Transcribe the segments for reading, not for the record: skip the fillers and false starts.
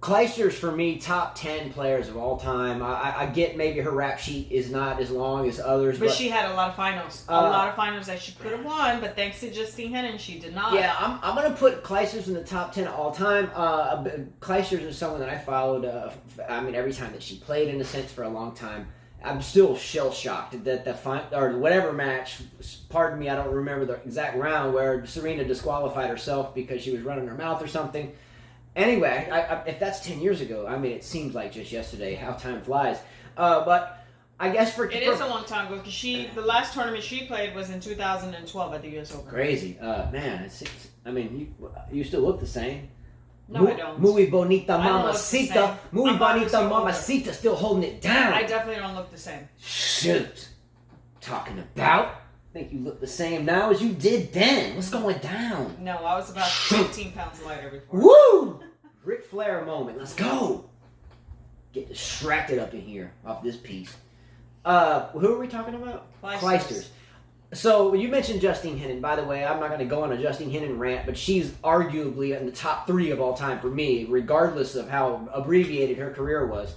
Clijsters, for me, top 10 players of all time. I get maybe her rap sheet is not as long as others. But she had a lot of finals. A lot of finals that she could have won, but thanks to Justine Henin, she did not. Yeah, I'm going to put Clijsters in the top 10 of all time. Clijsters is someone that I followed, every time that she played, in a sense, for a long time. I'm still shell-shocked that or whatever match, pardon me, I don't remember the exact round, where Serena disqualified herself because she was running her mouth or something. Anyway, if that's 10 years ago, it seems like just yesterday how time flies. But I guess it is a long time ago, because the last tournament she played was in 2012 at the U.S. Open. Crazy. Man, you still look the same. No, I don't. Muy bonita mamacita. Muy bonita mamacita, still holding it down. I definitely don't look the same. Shoot. Talking about? I think you look the same now as you did then. What's going down? No, I was about 15 pounds lighter before. Woo! Ric Flair moment. Let's go. Get distracted up in here off this piece. Who are we talking about? Clijsters. So you mentioned Justine Henin. By the way, I'm not going to go on a Justine Henin rant, but she's arguably in the top 3 of all time for me, regardless of how abbreviated her career was.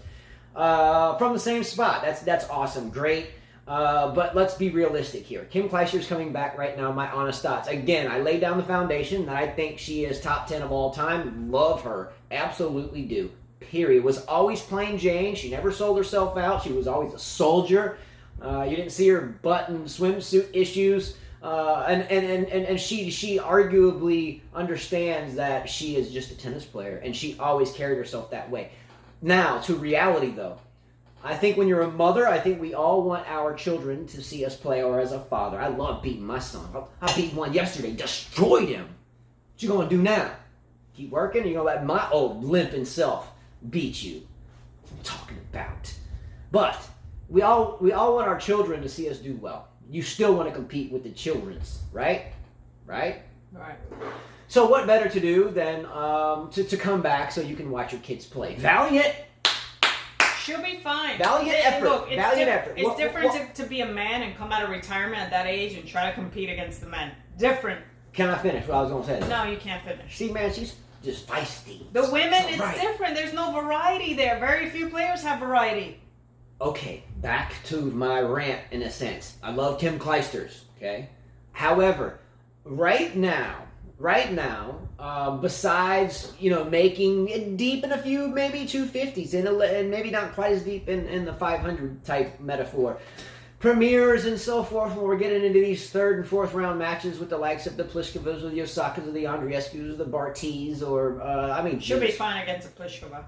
From the same spot. That's awesome. Great. But let's be realistic here. Kim Clijsters coming back right now, my honest thoughts. Again, I laid down the foundation that I think she is top 10 of all time. Love her. Absolutely do. Period. Was always plain Jane. She never sold herself out. She was always a soldier. You didn't see her butt and swimsuit issues. And she arguably understands that she is just a tennis player, and she always carried herself that way. Now, to reality, though. I think when you're a mother, I think we all want our children to see us play, or as a father. I love beating my son. I beat one yesterday, destroyed him. What you gonna do now? Keep working, or you gonna let my old limping self beat you? That's what I'm talking about. But we all want our children to see us do well. You still want to compete with the children's, right? Right? Right. So what better to do than to come back so you can watch your kids play? Valiant! She'll be fine. Valiant effort. Look, It's different to be a man and come out of retirement at that age and try to compete against the men. Different. Can I finish what I was going to say? No, you can't finish. See, man, she's just feisty. The women, it's right. different. There's no variety there. Very few players have variety. Okay, back to my rant in a sense. I love Kim Clijsters, okay? However, right now, besides, making it deep in a few, maybe 250s, and maybe not quite as deep in the 500 type metaphor, premieres and so forth, when we're getting into these 3rd and 4th round matches with the likes of the Pliškovas or the Osakas or the Andreescus or the Bartys or, She'll be fine against a Pliškova.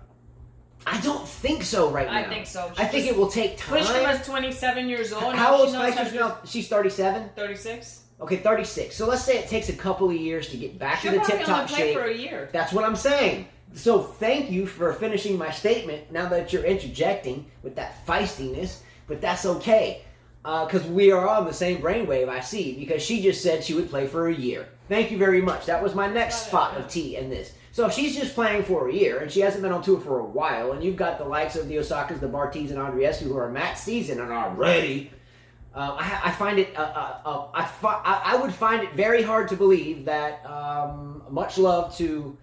I don't think so right now. I think so. I think it will take time. Pliškova's 27 years old. How old is Clijsters now? She's 37? 36. Okay, 36. So let's say it takes a couple of years to get back to the tip-top shape. She'll probably only play for a year. That's what I'm saying. So thank you for finishing my statement now that you're interjecting with that feistiness, but that's okay. Because we are on the same brainwave, I see, because she just said she would play for a year. Thank you very much. That was my next spot of tea in this. So if she's just playing for a year, and she hasn't been on tour for a while, and you've got the likes of the Osakas, the Bartys, and Andreescu who are match season and are ready, I find it. I would find it very hard to believe that. Much love to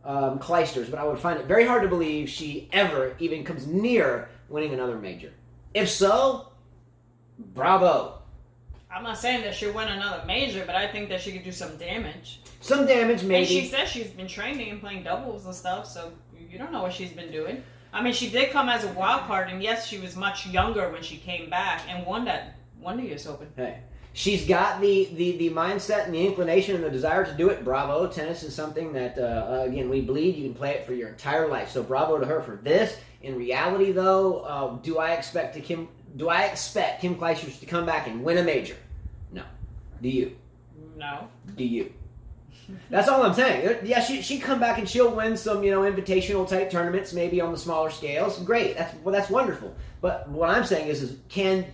Clijsters, but I would find it very hard to believe she ever even comes near winning another major. If so, bravo. I'm not saying that she'll win another major, but I think that she could do some damage. Some damage, maybe. And she says she's been training and playing doubles and stuff, so you don't know what she's been doing. I mean, she did come as a wild card, and yes, she was much younger when she came back and won the US Open. Hey, she's got the mindset and the inclination and the desire to do it. Bravo. Tennis is something that, again, we believe you can play it for your entire life. So bravo to her for this. In reality, though, do I expect Kim Clijsters to come back and win a major? No. Do you? No. Do you? That's all I'm saying. Yeah, she come back and she'll win some, invitational type tournaments, maybe on the smaller scales. Great. That's wonderful. But what I'm saying is it's been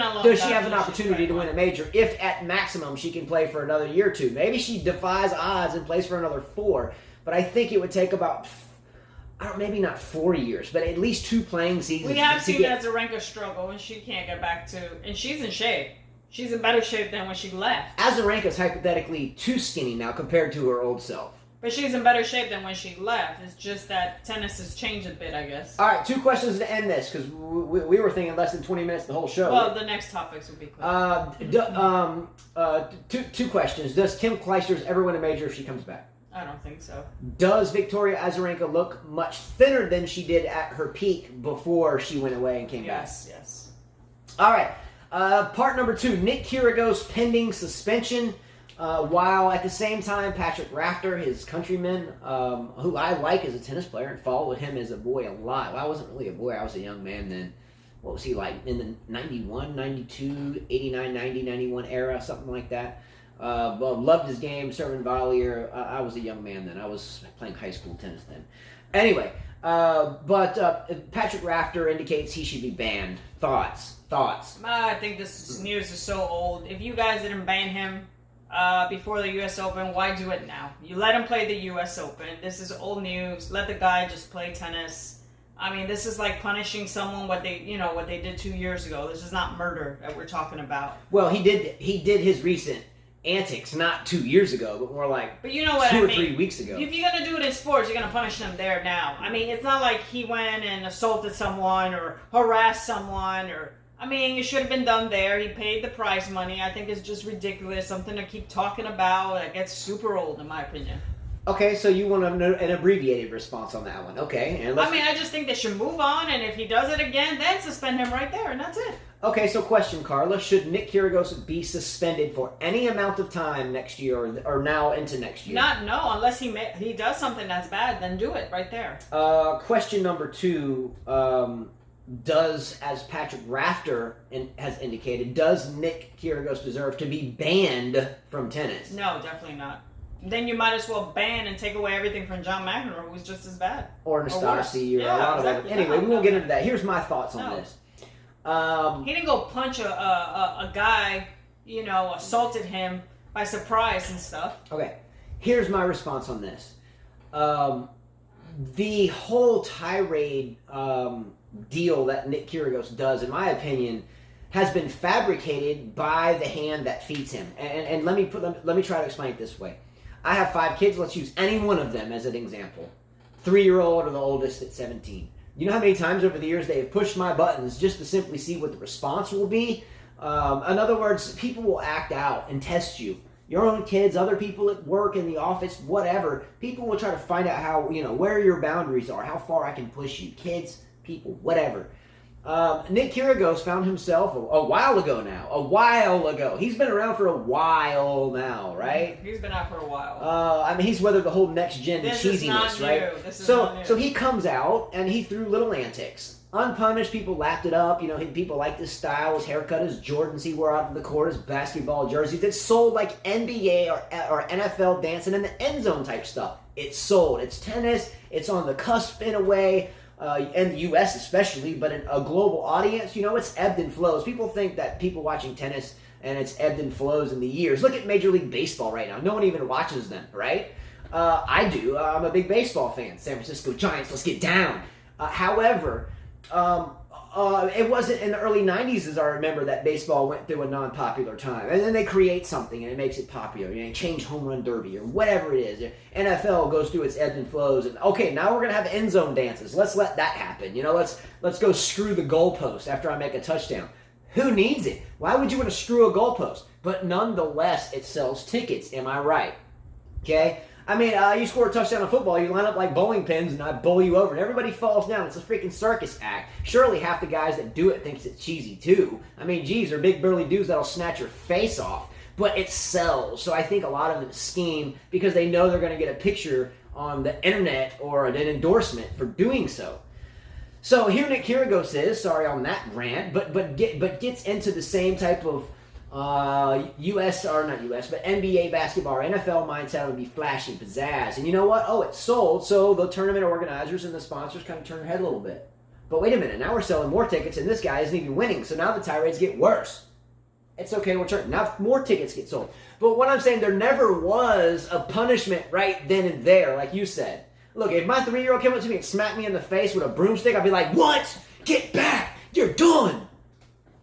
a long does she time have an opportunity to win a major if at maximum she can play for another year or two? Maybe she defies odds and plays for another 4. But I think it would take about, maybe not 4 years, but at least 2 playing seasons. We have seen Azarenka struggle, and she can't get back to, and she's in shape. She's in better shape than when she left. Azarenka's hypothetically too skinny now compared to her old self. But she's in better shape than when she left. It's just that tennis has changed a bit, I guess. All right, 2 questions to end this, because we were thinking less than 20 minutes the whole show. Well, the next topics will be quick. 2 questions. Does Kim Clijsters ever win a major if she comes back? I don't think so. Does Victoria Azarenka look much thinner than she did at her peak before she went away and came back? Yes. All right. Part number 2. Nick Kyrgios pending suspension. While at the same time, Patrick Rafter, his countryman, who I like as a tennis player and followed him as a boy a lot. Well, I wasn't really a boy. I was a young man then. What was he like in the 91, 92, 89, 90, 91 era, something like that. Well, loved his game, serving volleyer. I was a young man then. I was playing high school tennis then. Anyway, but Patrick Rafter indicates he should be banned. Thoughts? I think this news is so old. If you guys didn't ban him before the U.S. Open, why do it now? You let him play the U.S. Open. This is old news. Let the guy just play tennis. I mean, this is like punishing someone what they did 2 years ago. This is not murder that we're talking about. Well, he did his recent antics not 2 years ago, but more like but you know what 2 I or mean. 3 weeks ago. If you're gonna do it in sports, you're gonna punish them there now. I mean, it's not like he went and assaulted someone or harassed someone or. I mean, it should have been done there. He paid the prize money. I think it's just ridiculous. Something to keep talking about. It gets super old, in my opinion. Okay, so you want an abbreviated response on that one. Okay. And I just think they should move on, and if he does it again, then suspend him right there, and that's it. Okay, so question, Carla. Should Nick Kyrgios be suspended for any amount of time next year or now into next year? No, unless he does something that's bad, then do it right there. Question number 2. Does, as Patrick Rafter has indicated, does Nick Kyrgios deserve to be banned from tennis? No, definitely not. Then you might as well ban and take away everything from John McEnroe, who's just as bad. Or Andreescu, or a lot of them. Anyway, we won't get into that. Here's my thoughts on this. He didn't go punch a guy, assaulted him by surprise and stuff. Okay, here's my response on this. The whole tirade deal that Nick Kyrgios does, in my opinion, has been fabricated by the hand that feeds him. And let me try to explain it this way. I have 5 kids. Let's use any one of them as an example. 3-year-old or the oldest at 17. You know how many times over the years they have pushed my buttons just to simply see what the response will be? In other words, people will act out and test you. Your own kids, other people at work, in the office, whatever. People will try to find out how, where your boundaries are, how far I can push you. Kids, people, whatever. Nick Kyrgios found himself a while ago. He's been around for a while now, right? He's been out for a while. He's weathered the whole next gen cheesiness, right? So he comes out and he threw little antics. Unpunished, people lapped it up. People liked his style, his haircut, his Jordans he wore out on the court, his basketball jerseys. It sold like NBA or NFL dancing in the end zone type stuff. It sold. It's tennis. It's on the cusp in a way. In the U.S. especially, but in a global audience, it's ebbed and flows. People think that people watching tennis and it's ebbed and flows in the years. Look at Major League Baseball right now. No one even watches them, right? I do. I'm a big baseball fan. San Francisco Giants, let's get down. However, it wasn't in the early 90s, as I remember, that baseball went through a non-popular time. And then they create something and it makes it popular. Change home run derby or whatever it is. NFL goes through its ebbs and flows. And okay, now we're going to have end zone dances. Let's let that happen. Let's go screw the goalpost after I make a touchdown. Who needs it? Why would you want to screw a goalpost? But nonetheless, it sells tickets. Am I right? Okay? I mean, you score a touchdown in football, you line up like bowling pins, and I bowl you over, and everybody falls down. It's a freaking circus act. Surely half the guys that do it thinks it's cheesy, too. I mean, geez, they're big burly dudes that'll snatch your face off. But it sells. So I think a lot of them scheme because they know they're going to get a picture on the internet or an endorsement for doing so. So here Nick Kyrgios is, sorry on that rant, but gets into the same type of NBA basketball or NFL mindset would be flashy, pizzazz. And you know what? Oh, it sold, so the tournament organizers and the sponsors kind of turn their head a little bit. But wait a minute, now we're selling more tickets and this guy isn't even winning, so now the tirades get worse. It's okay, we're turning. Now more tickets get sold. But what I'm saying, there never was a punishment right then and there, like you said. Look, if my 3-year-old came up to me and smacked me in the face with a broomstick, I'd be like, what? Get back! You're done!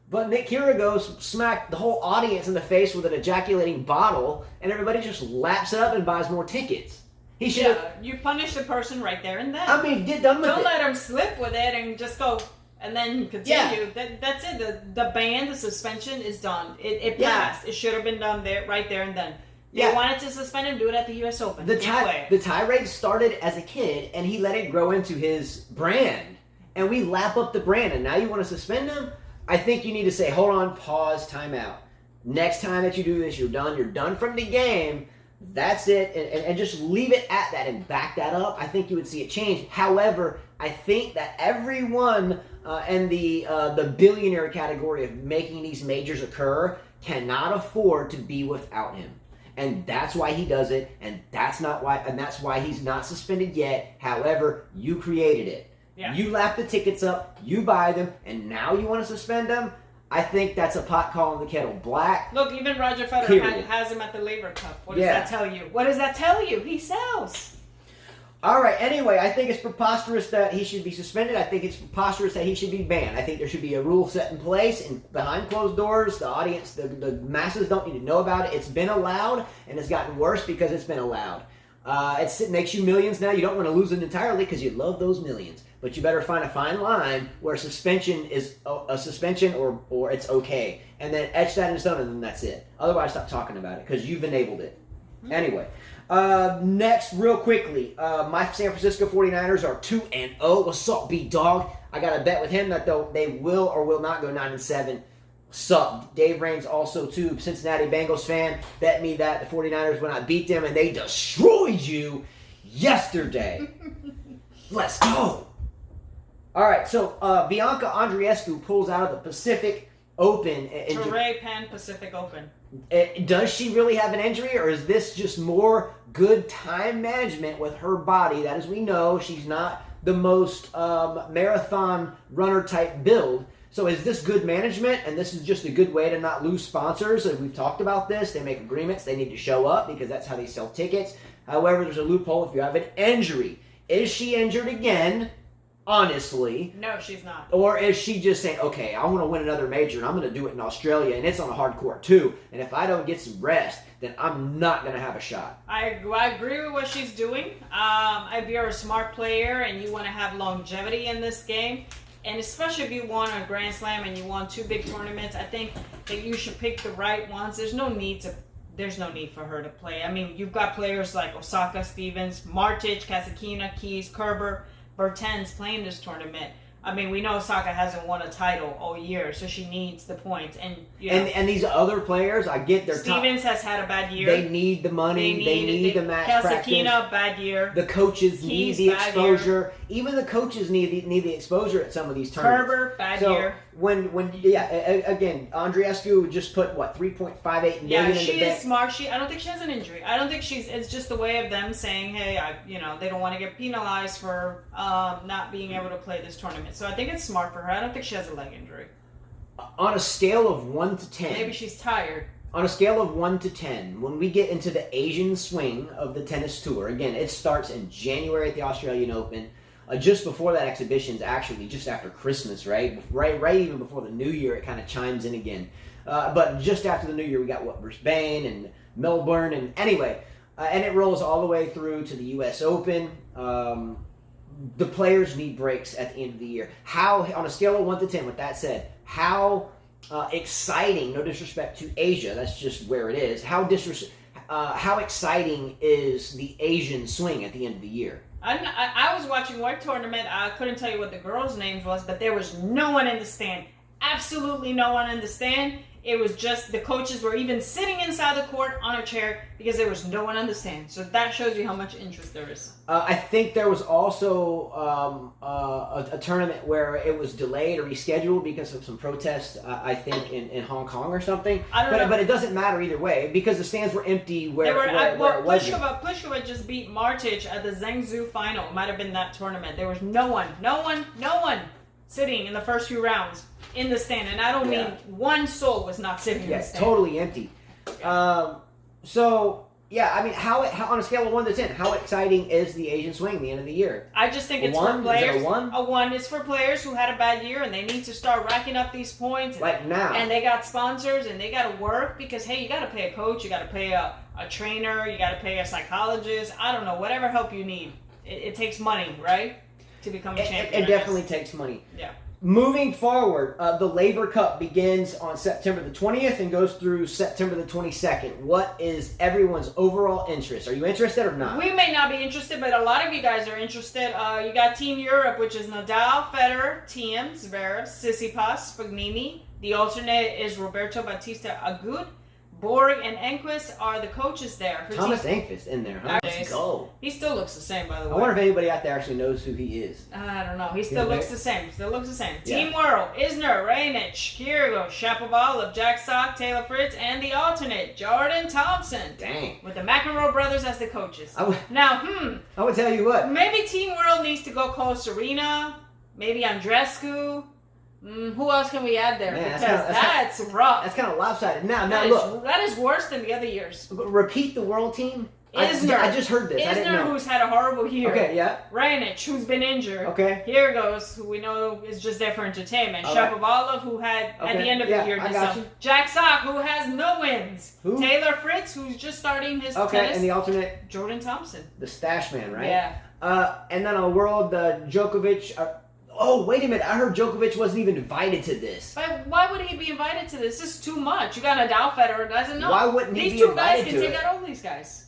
But Nick Kyrgios smacked the whole audience in the face with an ejaculating bottle, and everybody just laps up and buys more tickets. He should. Yeah, you punish the person right there and then. I mean, get done with it. Don't let him slip with it and just go and then continue. Yeah. That's it. The ban, the suspension is done. It passed. It should have been done right there and then. They wanted to suspend him, do it at the U.S. Open. The tirade started as a kid, and he let it grow into his brand. And we lap up the brand, and now you want to suspend him? I think you need to say, hold on, pause, time out. Next time that you do this, you're done. You're done from the game. That's it. And just leave it at that and back that up. I think you would see it change. However, I think that everyone in the billionaire category of making these majors occur cannot afford to be without him. And that's why he does it, and that's why he's not suspended yet. However, you created it. Yeah. You lap the tickets up, you buy them, and now you want to suspend them? I think that's a pot calling the kettle black. Look, even Roger Federer has him at the Laver Cup. What does that tell you? What does that tell you? He sells. All right, anyway, I think it's preposterous that he should be suspended. I think it's preposterous that he should be banned. I think there should be a rule set in place, and behind closed doors, the audience, the masses don't need to know about it. It's been allowed, and it's gotten worse because it's been allowed. It makes you millions now. You don't want to lose it entirely because you love those millions. But you better find a fine line where suspension is a suspension or it's okay. And then etch that in stone, and then that's it. Otherwise, stop talking about it because you've enabled it. Mm-hmm. Anyway. Next, real quickly, my San Francisco 49ers are 2-0. What's up, B-Dog? I got a bet with him that they will or will not go 9-7. What's up? Dave Raines also, too, Cincinnati Bengals fan, bet me that the 49ers will not beat them, and they destroyed you yesterday. Let's go. All right, so Bianca Andreescu pulls out of the Pacific Open. Torrey Pan Pacific Open. Does she really have an injury, or is this just more good time management with her body? That, as we know, she's not the most marathon runner type build. So is this good management, and this is just a good way to not lose sponsors? We've talked about this. They make agreements. They need to show up because that's how they sell tickets. However, there's a loophole if you have an injury. Is she injured again? Honestly. No, she's not. Or is she just saying, okay, I want to win another major, and I'm going to do it in Australia, and it's on a hard court too, and if I don't get some rest, then I'm not going to have a shot. I agree with what she's doing. If you're a smart player and you want to have longevity in this game, and especially if you want a Grand Slam and you want 2 big tournaments, I think that you should pick the right ones. There's no need for her to play. I mean, you've got players like Osaka, Stevens, Martic, Kasatkina, Keys, Kerber, Bertens playing this tournament. I mean, we know Osaka hasn't won a title all year, so she needs the points. And and these other players, I get their Stevens has had a bad year. They need the money. They need the match practice. Kasatkina, bad year. The coaches need the exposure. Even the coaches need the exposure at some of these tournaments. Kerber, bad year. Again, Andreescu just put 3.58 million in the bank. Yeah, she is smart. I don't think she has an injury. I don't think it's just a way of them saying, hey, they don't want to get penalized for not being able to play this tournament. So I think it's smart for her. I don't think she has a leg injury. On a scale of 1 to 10. Maybe she's tired. On a scale of 1 to 10, when we get into the Asian swing of the tennis tour, again, it starts in January at the Australian Open. Just before that exhibition's actually just after Christmas, right? Right even before the New Year, it kind of chimes in again. But just after the New Year, we got Brisbane and Melbourne, and anyway, and it rolls all the way through to the U.S. Open. The players need breaks at the end of the year. How, on a scale of 1 to 10, with that said, how exciting, no disrespect to Asia, that's just where it is, how exciting is the Asian swing at the end of the year? I was watching one tournament. I couldn't tell you what the girls' names was, but there was no one in the stand. Absolutely no one in the stand. It was just the coaches were even sitting inside the court on a chair because there was no one in the stand. So that shows you how much interest there is. I think there was also a tournament where it was delayed or rescheduled because of some protests, I think, in Hong Kong or something. I don't know. But it doesn't matter either way because the stands were empty where it wasn't. Pliskova just beat Martic at the Zhengzhou final. It might have been that tournament. There was no one sitting in the first few rounds in the stand, and I don't mean one soul was not sitting in the stand. Totally empty. How on a scale of 1 to 10, how exciting is the Asian swing at the end of the year? I just think it's for players. Is it a 1? A 1 is for players who had a bad year and they need to start racking up these points. Like now. And they got sponsors and they got to work because, hey, you got to pay a coach, you got to pay a a trainer. You got to pay a psychologist. I don't know, whatever help you need. It takes money, right, to become a champion. It definitely takes money. Yeah. Moving forward, the Laver Cup begins on September the 20th and goes through September the 22nd. What is everyone's overall interest? Are you interested or not? We may not be interested, but a lot of you guys are interested. You got Team Europe, which is Nadal, Federer, Thiem, Zverev, Tsitsipas, Fognini. The alternate is Roberto Bautista Agut. Borg and Enquist are the coaches there. Thomas Enquist in there, huh? Let's go. He still looks the same, by the way. I wonder if anybody out there actually knows who he is. I don't know. He still looks the same. Yeah. Team World, Isner, Raonic, Kyrgios, Shapovalov, Jack Sock, Taylor Fritz, and the alternate, Jordan Thompson. Dang. With the McEnroe brothers as the coaches. I would tell you what. Maybe Team World needs to go call Serena. Maybe Andreescu. Who else can we add there? Man, because that's rough. That's kind of lopsided. Now look. That is worse than the other years. Repeat the world team. Isner. I just heard this. I didn't know. Who's had a horrible year. Okay, yeah. Raonic, who's been injured. Okay. Kyrgios, who we know is just there for entertainment. Okay. Shapovalov, who had at the end of the year. Jack Sock, who has no wins. Who? Taylor Fritz, who's just starting his tennis. tennis. And the alternate? Jordan Thompson. The stash man, right? Yeah. And then on the world, Djokovic. Oh, wait a minute. I heard Djokovic wasn't even invited to this. But why would he be invited to this? This is too much. You got Nadal, Federer doesn't know. Why wouldn't he be invited to it? These two invited guys can take out all these guys.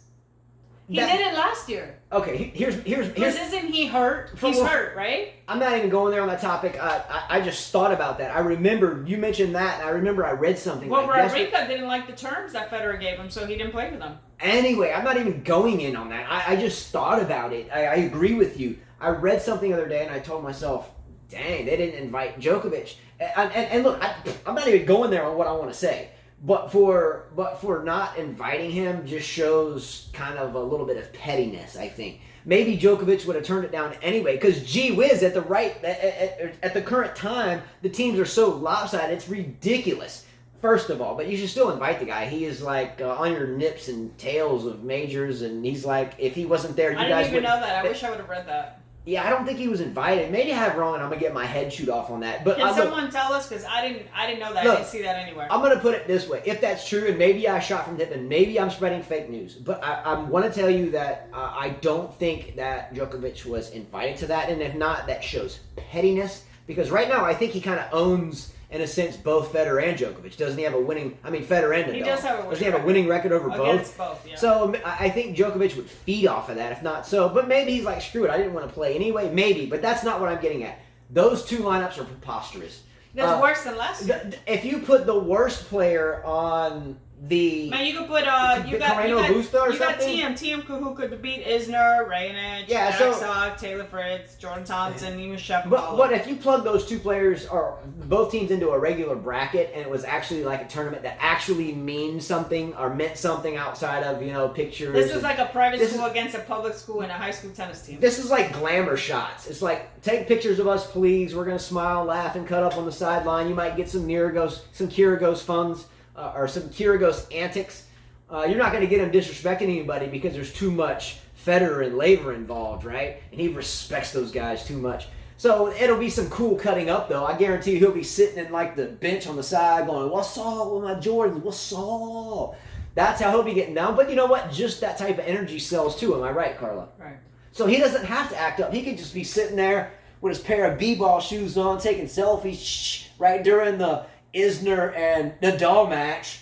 He did it last year. Okay, here's. Because isn't he hurt? He's hurt, right? I'm not even going there on that topic. I just thought about that. I remember you mentioned that, and I remember I read something. Well, Rodrigo didn't like the terms that Federer gave him, so he didn't play for them. Anyway, I'm not even going in on that. I just thought about it. I agree with you. I read something the other day, and I told myself, dang, they didn't invite Djokovic. And look, I'm not even going there on what I want to say. But for not inviting him just shows kind of a little bit of pettiness, I think. Maybe Djokovic would have turned it down anyway, because gee whiz, at the current time, the teams are so lopsided, it's ridiculous. First of all, but you should still invite the guy. He is like on your nips and tails of majors, and he's like, if he wasn't there, I didn't even know that. I wish I would have read that. Yeah, I don't think he was invited. Maybe I have wrong, and I'm gonna get my head chewed off on that. But can someone tell us? Because I didn't know that. I didn't see that anywhere. I'm gonna put it this way: if that's true, and maybe I shot from the hip, and maybe I'm spreading fake news, but I want to tell you that I don't think that Djokovic was invited to that, and if not, that shows pettiness. Because right now, I think he kind of owns, in a sense, both Federer and Djokovic. Doesn't he have a winning? I mean, Federer and Nadal. He does have a winning. Does he have a winning record over both? Against both, yeah. So I think Djokovic would feed off of that, if not so. But maybe he's like, screw it, I didn't want to play anyway. Maybe, but that's not what I'm getting at. Those two lineups are preposterous. That's worse than last year. If you put the worst player on the... Man, you could put you got something? Thiem who could beat Isner, Raonic, Jack Sock, Taylor Fritz, Jordan Thompson, even Shapovalov. But if you plug those two players or both teams into a regular bracket, and it was actually like a tournament that actually means something or meant something outside of pictures. This was like a private school against a public school and a high school tennis team. This is like glamour shots. It's like, take pictures of us, please. We're gonna smile, laugh, and cut up on the sideline. You might get some Kyrgios funds. Or some Kyrgios antics. You're not going to get him disrespecting anybody because there's too much Federer and Laver involved, right? And he respects those guys too much. So it'll be some cool cutting up, though. I guarantee he'll be sitting in like the bench on the side going, "What's up with my Jordans? What's up?" That's how he'll be getting down. But you know what? Just that type of energy sells too. Am I right, Carla? Right. So he doesn't have to act up. He could just be sitting there with his pair of b-ball shoes on, taking selfies right during the Isner and Nadal match,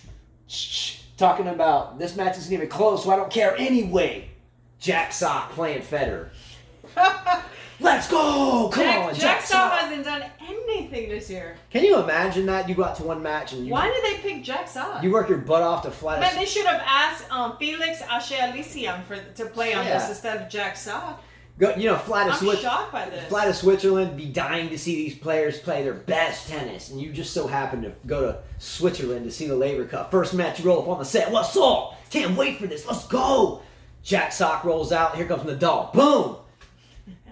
talking about this match isn't even close, so I don't care anyway. Jack Sock playing Federer. Let's go! Come on, Jack Sock hasn't done anything this year. Can you imagine that? You go out to one match and why did they pick Jack Sock? You work your butt off to fly. Man, they should have asked Felix Auger-Aliassime to play on this instead of Jack Sock. Fly to I'm shocked by this. Fly to Switzerland, be dying to see these players play their best tennis, and you just so happen to go to Switzerland to see the Laver Cup. First match, you roll up on the set. What's up? Can't wait for this. Let's go. Jack Sock rolls out. Here comes Nadal. Boom.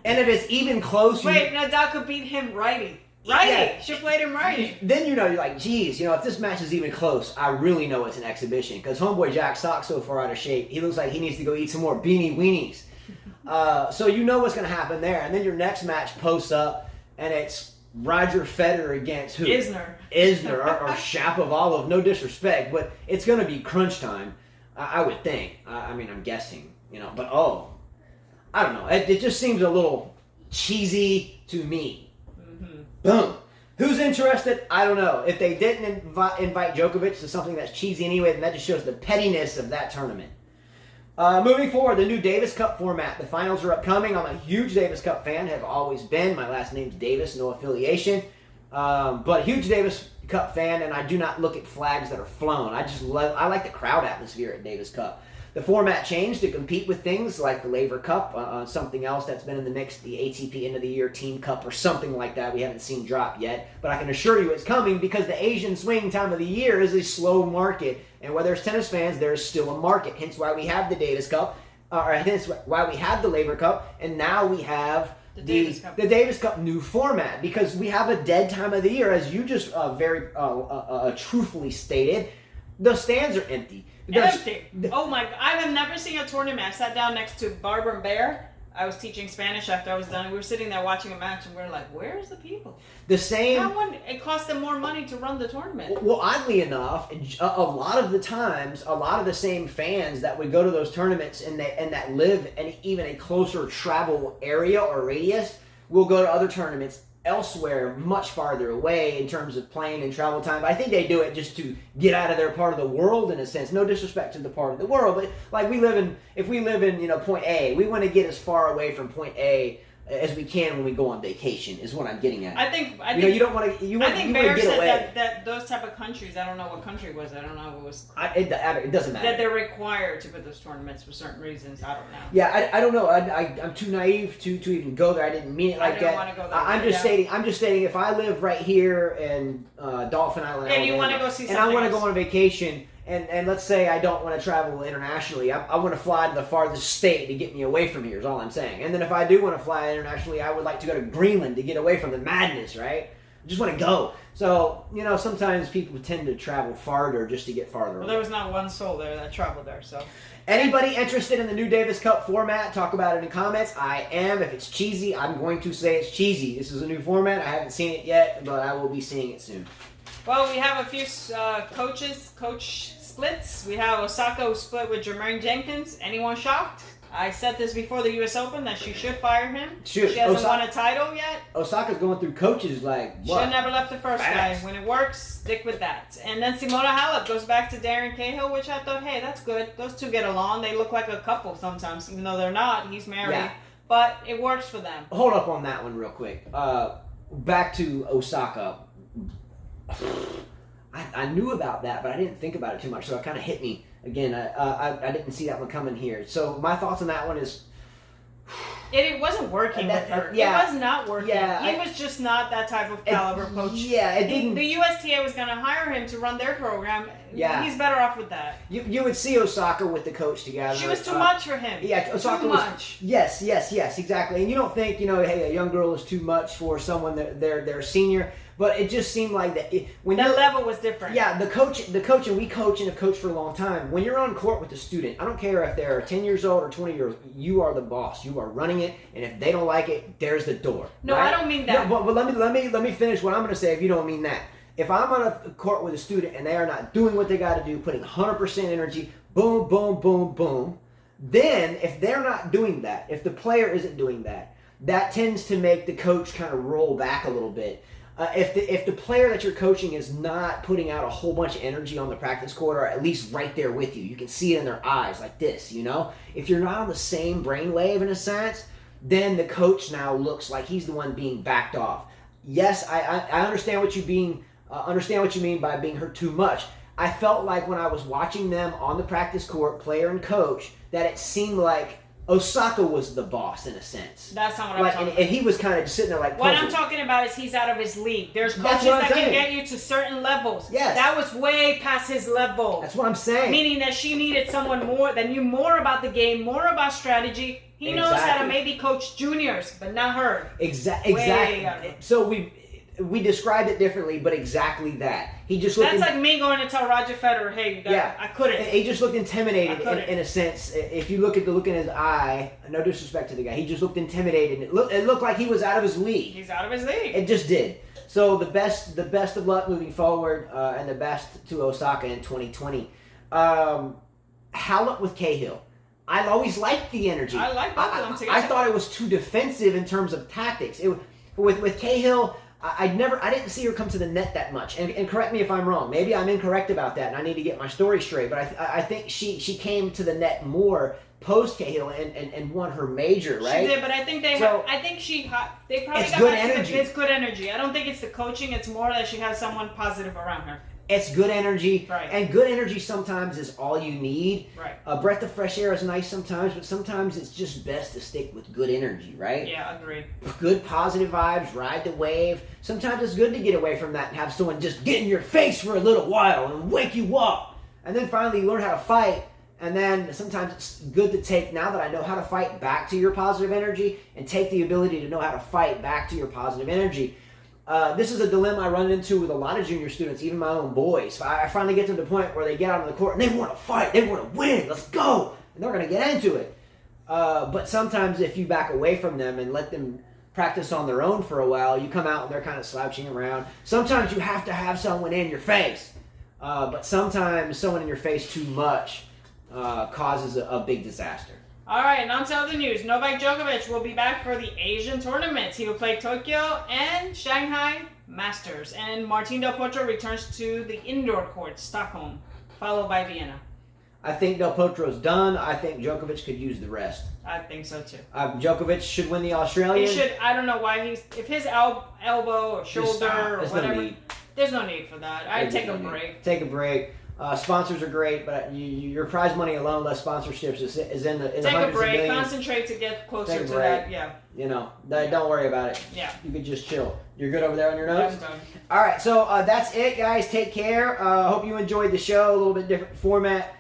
And if it's even close, Nadal could beat him righty. Yeah. Should have played him righty. Then you're like, geez, if this match is even close, I really know it's an exhibition because homeboy Jack Sock's so far out of shape. He looks like he needs to go eat some more beanie weenies. So you know what's going to happen there. And then your next match posts up, and it's Roger Federer against who? Isner or Shapovalov. No disrespect, but it's going to be crunch time. I would think. I mean, I'm guessing, but I don't know. It just seems a little cheesy to me. Mm-hmm. Boom. Who's interested? I don't know. If they didn't invite Djokovic to something that's cheesy anyway, then that just shows the pettiness of that tournament. Moving forward, the new Davis Cup format. The finals are upcoming. I'm a huge Davis Cup fan, have always been. My last name's Davis, no affiliation. But huge Davis Cup fan, and I do not look at flags that are flown. I like the crowd atmosphere at Davis Cup. The format changed to compete with things like the Laver Cup, something else that's been in the mix, the ATP End of the Year Team Cup or something like that. We haven't seen drop yet, but I can assure you it's coming because the Asian swing time of the year is a slow market, and where there's tennis fans, there's still a market. Hence why we have the Davis Cup, or hence why we have the Laver Cup, and now we have the Davis Cup new format, because we have a dead time of the year, as you just very truthfully stated. The stands are empty. Empty. Oh my God. I have never seen a tournament. I sat down next to Barbara and Bear. I was teaching Spanish after I was done. We were sitting there watching a match, and we were like, where's the people? It cost them more money to run the tournament. Well, oddly enough, a lot of the times, a lot of the same fans that would go to those tournaments and that live in even a closer travel area or radius will go to other tournaments elsewhere, much farther away in terms of plane and travel time. But I think they do it just to get out of their part of the world, in a sense. No disrespect to the part of the world, but like if we live in point A, we want to get as far away from point A as we can when we go on vacation, is what I'm getting at. I think you don't want to. I think Bear said that those type of countries. I don't know what country it was. I don't know if it was. It doesn't matter. That they're required to put those tournaments for certain reasons. I don't know. Yeah, I don't know. I'm too naive to even go there. I didn't mean it like that. I didn't want to go there. I'm just stating. If I live right here in Dolphin Island, and you want to go see, and I want to go on a vacation. And let's say I don't want to travel internationally. I want to fly to the farthest state to get me away from here is all I'm saying. And then if I do want to fly internationally, I would like to go to Greenland to get away from the madness, right? I just want to go. So, sometimes people tend to travel farther just to get farther away. Well, there was not one soul there that traveled there, so. Anybody interested in the new Davis Cup format, talk about it in the comments. I am. If it's cheesy, I'm going to say it's cheesy. This is a new format. I haven't seen it yet, but I will be seeing it soon. Well, we have a few coach splits. We have Osaka who split with Jermaine Jenkins. Anyone shocked? I said this before the U.S. Open that she should fire him. She hasn't won a title yet. Osaka's going through coaches like what? Should never left the first guy. When it works, stick with that. And then Simona Halep goes back to Darren Cahill, which I thought, hey, that's good. Those two get along. They look like a couple sometimes, even though they're not. He's married. Yeah. But it works for them. Hold up on that one real quick. Back to Osaka. I knew about that, but I didn't think about it too much, so it kind of hit me. Again, I didn't see that one coming here. So my thoughts on that one is... It wasn't working with her. Yeah, it was not working. Yeah, he was just not that type of caliber coach. Yeah, it didn't... The USTA was going to hire him to run their program. Yeah. He's better off with that. You would see Osaka with the coach together. She was too much for him. Yeah, Osaka too was... much. Yes, exactly. And you don't think, hey, a young girl is too much for someone that they're senior... But it just seemed like that when that level was different. Yeah, the coach, and we coach and have coached for a long time. When you're on court with a student, I don't care if they're 10 years old or 20 years old, you are the boss. You are running it, and if they don't like it, there's the door. No, right? I don't mean that. No, but let me finish what I'm going to say if you don't mean that. If I'm on a court with a student and they are not doing what they got to do, putting 100% energy, boom, boom, boom, boom, then if they're not doing that, if the player isn't doing that, that tends to make the coach kind of roll back a little bit. If the player that you're coaching is not putting out a whole bunch of energy on the practice court, or at least right there with you, you can see it in their eyes like this, If you're not on the same brainwave in a sense, then the coach now looks like he's the one being backed off. Yes, I understand what you mean by being hurt too much. I felt like when I was watching them on the practice court, player and coach, that it seemed like Osaka was the boss in a sense. That's not what I'm talking about. And he was kind of just sitting there like... What I'm talking about is he's out of his league. There's coaches that can get you to certain levels. Yes. That was way past his level. That's what I'm saying. Meaning that she needed someone that knew more about the game, more about strategy. He knows how to maybe coach juniors, but not her. Exactly. So we described it differently, but exactly that. He just looked... That's like me going to tell Roger Federer, hey, I couldn't. He just looked intimidated in a sense. If you look at the look in his eye, no disrespect to the guy, he just looked intimidated. It looked like he was out of his league. He's out of his league. It just did. So the best of luck moving forward, and the best to Osaka in 2020. Hallett with Cahill. I always liked the energy. I like both of them together. I thought it was too defensive in terms of tactics. With Cahill, I didn't see her come to the net that much. And correct me if I'm wrong. Maybe I'm incorrect about that, and I need to get my story straight. But I think she came to the net more post Cahill and won her major, right? She did, but I think they probably it's got good back energy. It's good energy. I don't think it's the coaching. It's more that she has someone positive around her. It's good energy, right? And good energy sometimes is all you need. Right. A breath of fresh air is nice sometimes, but sometimes it's just best to stick with good energy, right? Yeah, agreed. Good positive vibes, ride the wave. Sometimes it's good to get away from that and have someone just get in your face for a little while and wake you up. And then finally you learn how to fight. And then sometimes it's good to take, now that I know how to fight, back to your positive energy and take the ability to know how to fight back to your positive energy. This is a dilemma I run into with a lot of junior students, even my own boys. I finally get to the point where they get out on the court and they want to fight, they want to win, let's go, and they're going to get into it. But sometimes if you back away from them and let them practice on their own for a while, you come out and they're kind of slouching around. Sometimes you have to have someone in your face, but sometimes someone in your face too much causes a big disaster. All right, and on to other news. Novak Djokovic will be back for the Asian tournaments. He will play Tokyo and Shanghai Masters. And Martin Del Potro returns to the indoor court, Stockholm, followed by Vienna. I think Del Potro's done. I think Djokovic could use the rest. I think so too. Djokovic should win the Australian. He should. I don't know why if his elbow or shoulder or whatever. There's no need for that. I'd take a break. Take a break. Sponsors are great, but your prize money alone, less sponsorships, is in the hundreds of millions. Take a break. Concentrate to get closer to that. Yeah. You know, don't worry about it. Yeah. You could just chill. You're good over there on your notes? I'm done. All right, so that's it, guys. Take care. Hope you enjoyed the show. A little bit different format.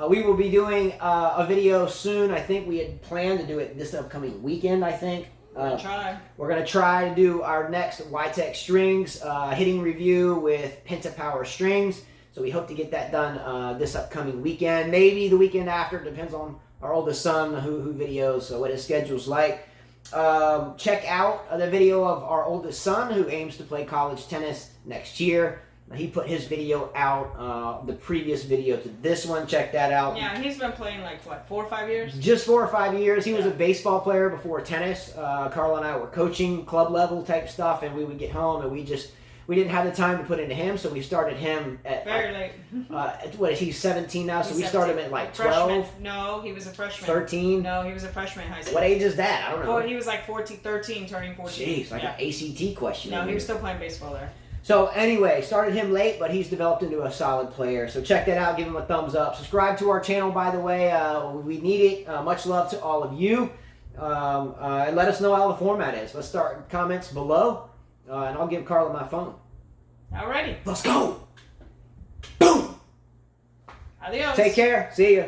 We will be doing a video soon. I think we had planned to do it this upcoming weekend, I think. We're going to try to do our next YTEX Strings hitting review with Pentapower Strings. So we hope to get that done this upcoming weekend. Maybe the weekend after. Depends on our oldest son, who videos, so what his schedule's like. Check out the video of our oldest son, who aims to play college tennis next year. He put his video out, the previous video to this one. Check that out. Yeah, he's been playing like, what, 4 or 5 years? Just 4 or 5 years. He was a baseball player before tennis. Carl and I were coaching club level type stuff, and we would get home, and we didn't have the time to put into him, so we started him at... Very late. What, is he 17 now? So we started him at like 12? Freshman. No, he was a freshman. 13? No, he was a freshman in high school. What age is that? I don't know. Oh, he was like 13, turning 14. Jeez, like an ACT question. No, he was still playing baseball there. So anyway, started him late, but he's developed into a solid player. So check that out. Give him a thumbs up. Subscribe to our channel, by the way. We need it. Much love to all of you. And let us know how the format is. Let's start comments below, and I'll give Carla my phone. Alrighty. Let's go. Boom. Adios. Take care. See ya.